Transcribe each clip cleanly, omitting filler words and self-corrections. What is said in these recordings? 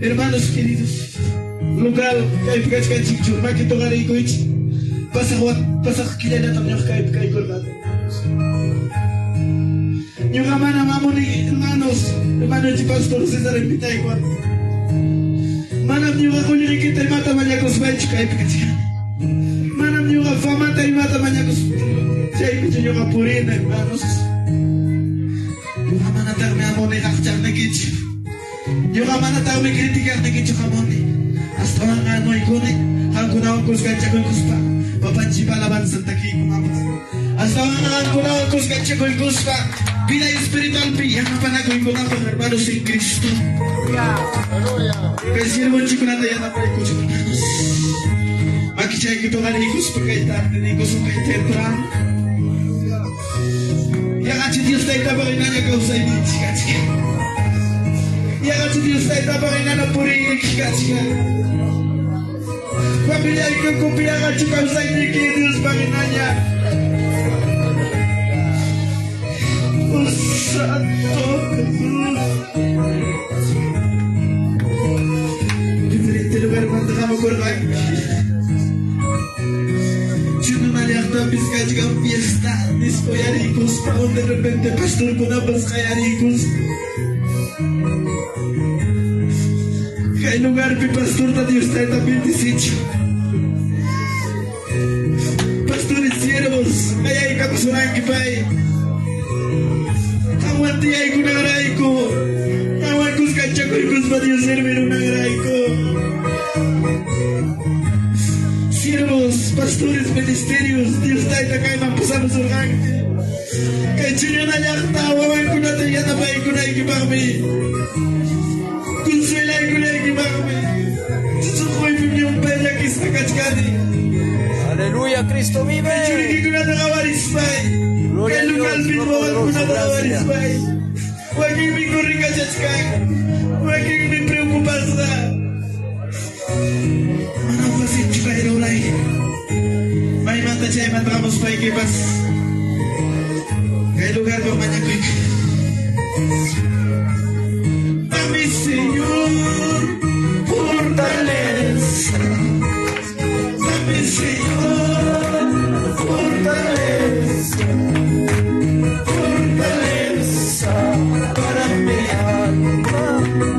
Hermanos queridos, lugar kay kay chichu, makito gari ko ich. Pasa kilala tamyo kay colgado. Yung amana mamuni hermanos de pastor César invitay ko. Manam niyo ako yung kita mata manya ko sa kay kay. Manam niyo ka fama tay mata manya ko. Say ko yung kapurin hermanos. Yung amana tarme amone kakchar na gitch. Yung amana tarme kritikar na gitch kamone. Hasta nga no ikone, hanggunawan ko sa kanya ko pa. Papanci palaban santaki kumapas. Hasta nga hanggunawan ko sa kanya ko pa. Vida espiritual pi, yang panagoy ko na pang hermanos en Cristo. Kasi sirwon chico na tayo na pa ikos. Makichay ko itong alikos pagkaitan, nanikos ang kaitentrang. Yakat si Diyos tayo tabakin na niya kausay ni chika-chika. Yakat si Diyos tayo tabakin na napuri ni chika-chika. Pamilya ikong kupiya ka chika kausay ni Diyos bakin na niya. Santo Jesús. Diferente lugar cuando kamu korban. Cuma malihat habis kajian fiesta, diskoyarikus, tahun de repente pastor pun habis kayarikus. Kay lugar pi pastor tadi usted también disicho. Pastor siervos, kaya ikakusuran kipay. Aguante ay ko nangaray ko. Awan ko sa kanya ko ikus ba Diyos servero nangaray ko. Siervos, pastores, ministerios, Diyos tayo na kayo magpasama sa langit. Kaya siya na lang tawawan ko na tayo na bahay ko na ikibami. Kunsuelay ko na ikibami. Susukoy mo yung pera kisa kachkani. Aleluya, Cristo vive. Kaya chuliki ko na nakawaris pa'y. Kaya lugal pinbawan ko na nakawaris pa'y. Huwag yung may kuring kachachkang. Huwag yung may preocupas na. Manapasin siya kayo ulay. May mata siya ay matrakamos pa'y kipas. Kaya lugar ko manyakwik. Dami Señor, fortaleza. Dame Señor, fortaleza, fortaleza para mi alma,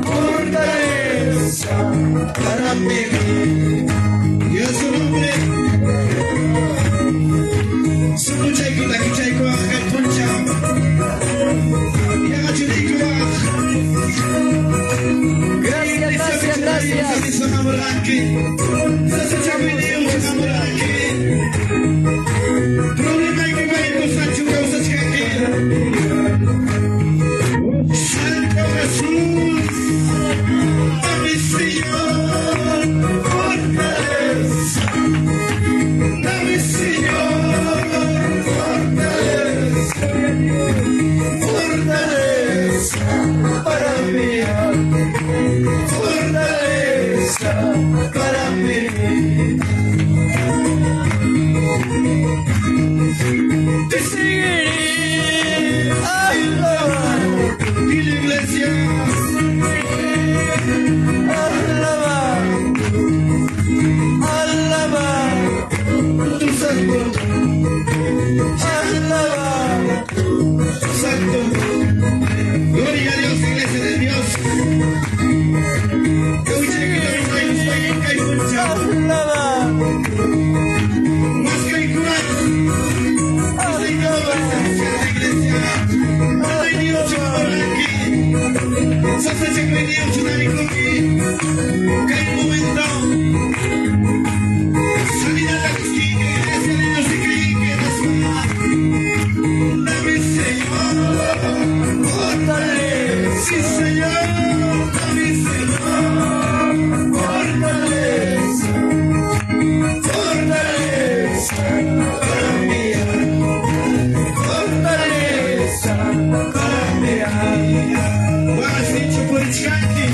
fortaleza para mi vida. Y a su nombre, su mucha y kuta kicha y kuach kay puncha. Y a gachuli kuach. Gracias, gracias. Problema que va a encontrar su causa Santo Jesús, dame Señor, fortaleza. Dame Señor, fortaleza. Fortaleza para mi alma. Fortaleza para mí. Te seguiré alabando y la iglesia alabando, alabando tu santo, alabando tu santo. Gloria a Dios, iglesia de Dios. Sí, Señor, dame Señor, fortaleza, fortaleza para mi alma, fortaleza para mi alma. Wasi chupurichkanki,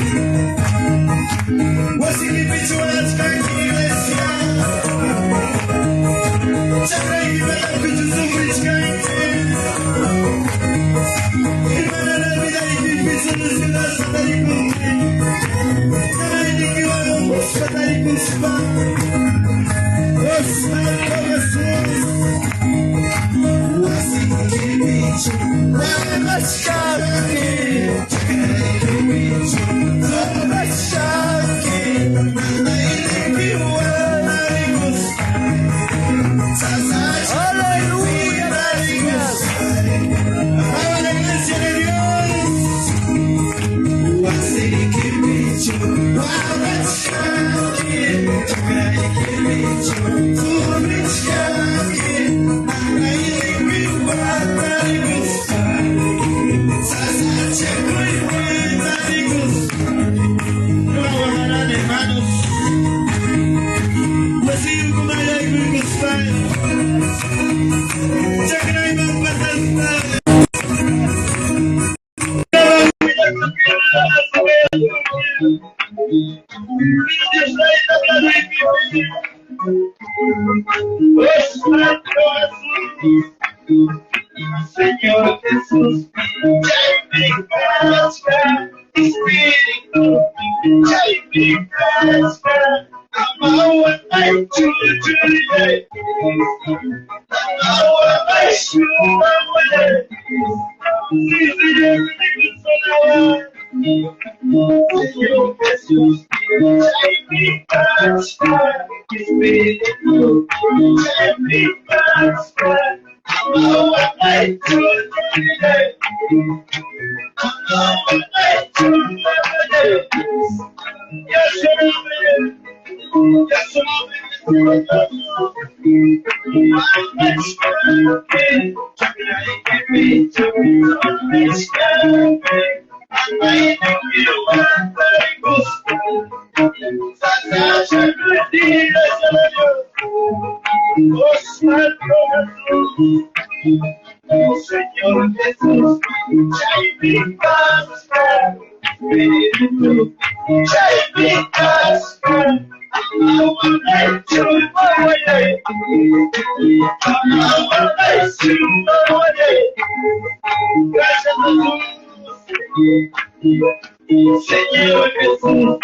wasi lipichkanki. Señor Jesús,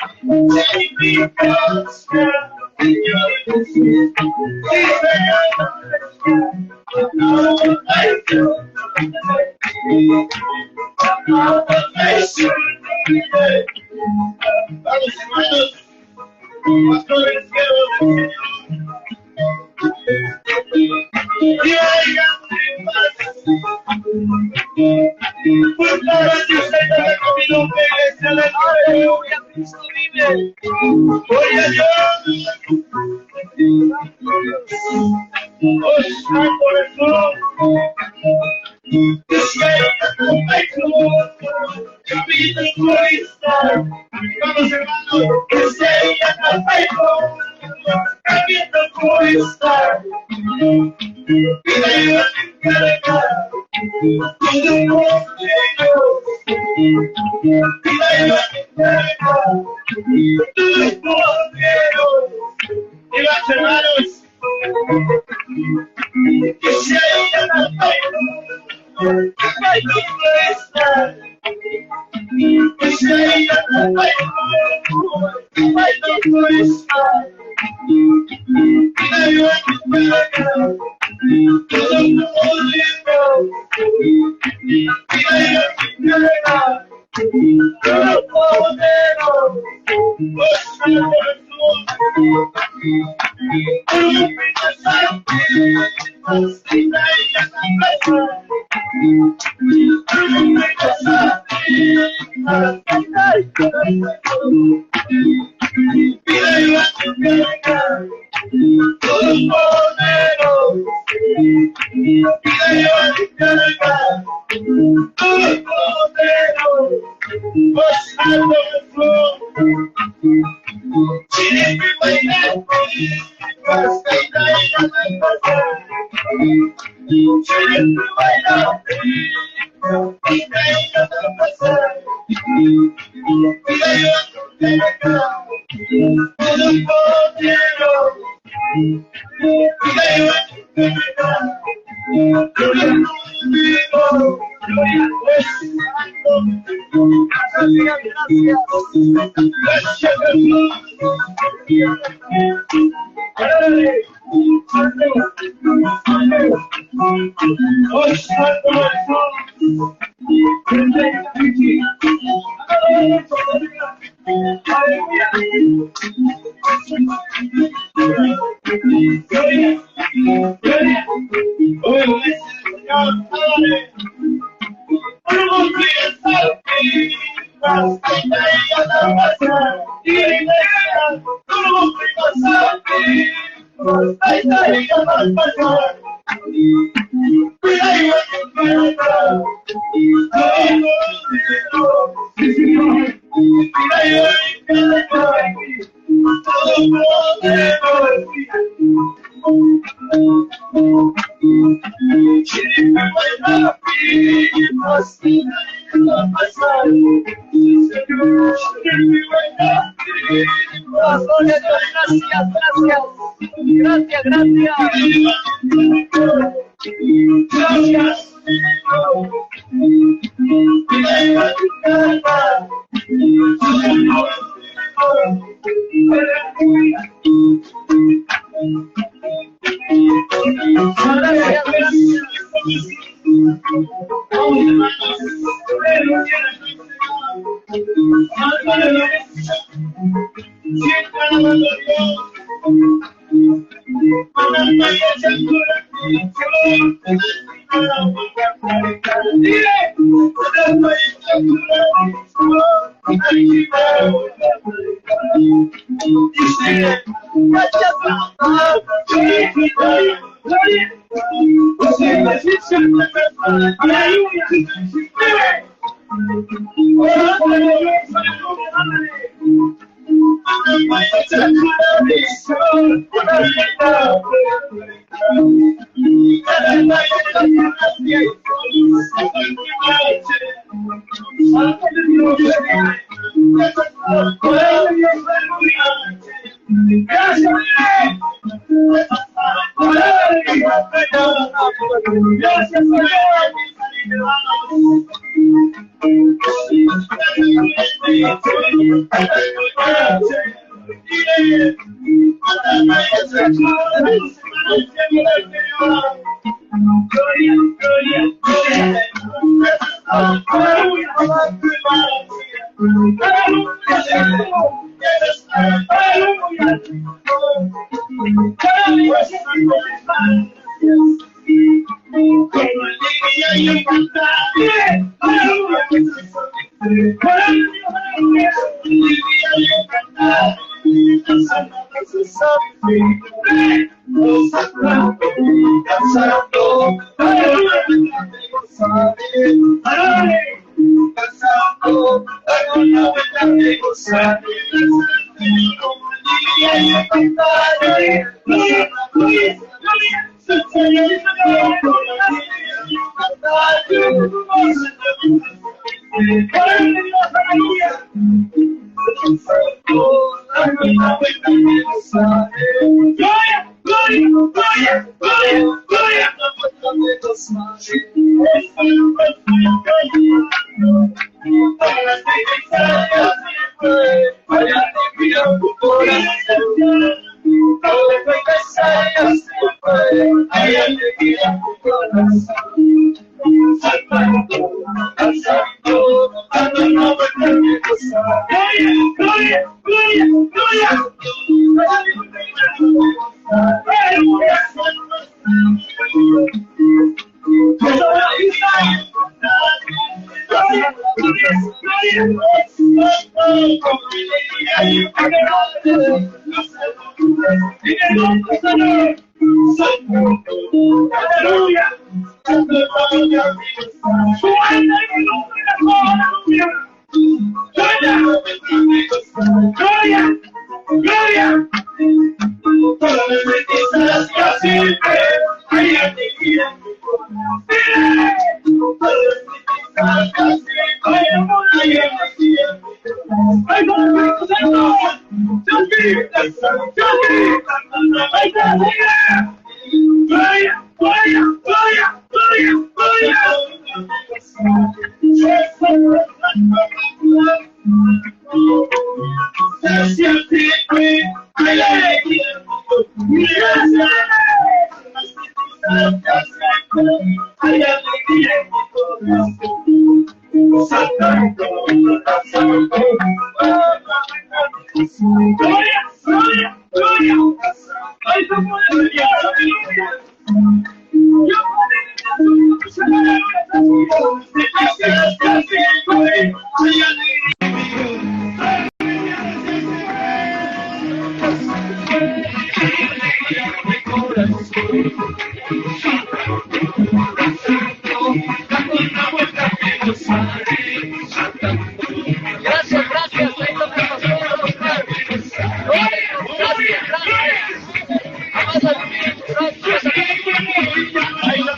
Espíritu, Gracias, gracias. Ahí está mi pastor Oscar. Gracias, gracias. Amado Espíritu Santo, ahí lo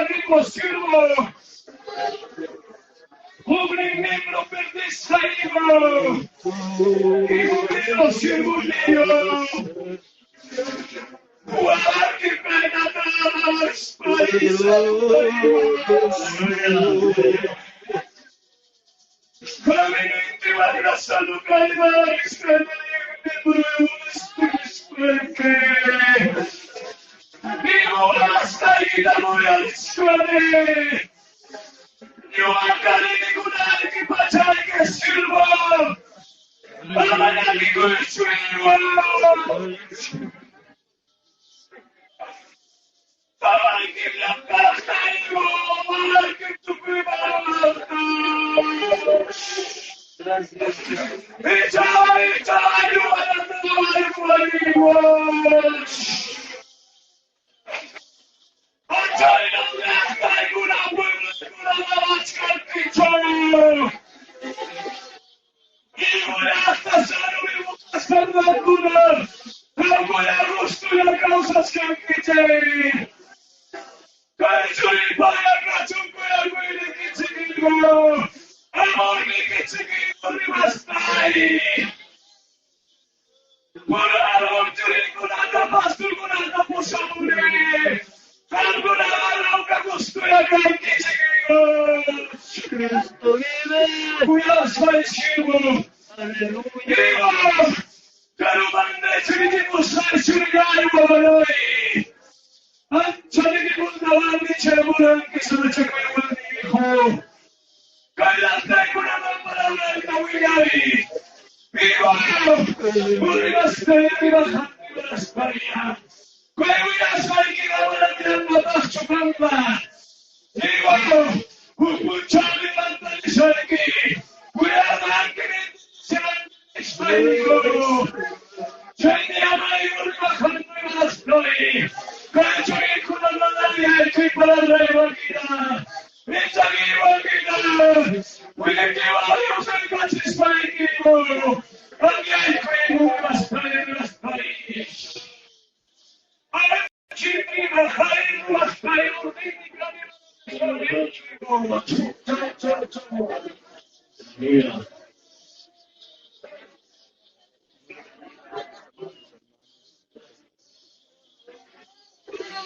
Rico Sirvo, Cubri negro perdido, y un sirvo mío. Guardi pena das países. Caminante abraçando caimares, Dio la salita noi al sole. Dio magari di cunare che facciai che silvo. Ma magari con il suo. Avanti la carta io, che tu prima. E già, io vado fuori. Cristo vive. Cuidado, soy chivo. Aleluya. Caro mandaci di mostrare sul garo per noi. Anziché che non davanti c'è anche se non c'è quel dico. Quella è una mamma da Williami. Vivo! Voleva la storia. Quella storia che lavora nella basso pampa. Vivo! Un puccione di sangue. Guarda anche che sparico. Scendiamo con la storia. Calcio che con la madre che parla la vita. Pensa che vita. Quello che voglio sai che sparico. Anche qui la storia. Oggi prima fai la storia. Ciao.